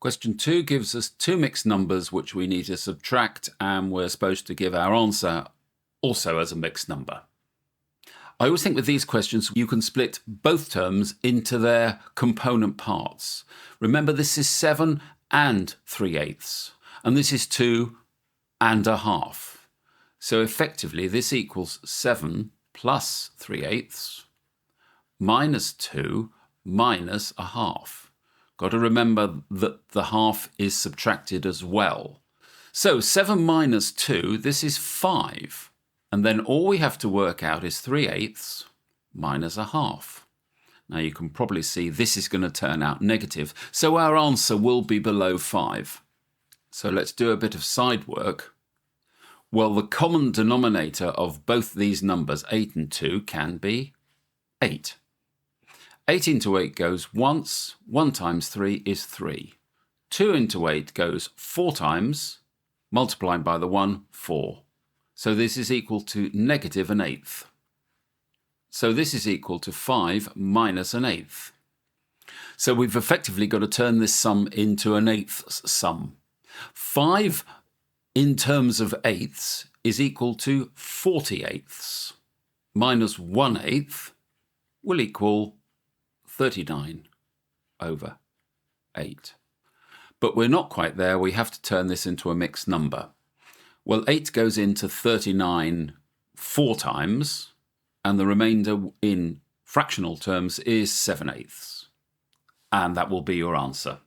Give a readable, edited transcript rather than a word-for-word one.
Question 2 gives us two mixed numbers which we need to subtract, and we're supposed to give our answer also as a mixed number. I always think with these questions you can split both terms into their component parts. Remember, this is 7 and 3/8, and this is 2 and a half. So effectively this equals 7 plus 3/8 minus 2 minus a half. Got to remember that the half is subtracted as well. So 7 minus 2, this is 5. And then all we have to work out is 3/8 minus a half. Now you can probably see this is going to turn out negative, so our answer will be below 5. So let's do a bit of side work. Well, the common denominator of both these numbers, 8 and 2, can be 8. 8 into 8 goes once, 1 times 3 is 3. 2 into 8 goes 4 times, multiplied by the 1, 4. So this is equal to negative an eighth. So this is equal to 5 minus an eighth. So we've effectively got to turn this sum into an eighths sum. 5 in terms of eighths is equal to 40/8. Minus 1/8 will equal 39/8. But we're not quite there. We have to turn this into a mixed number. Well, 8 goes into 39 4 times, and the remainder in fractional terms is 7/8. And that will be your answer.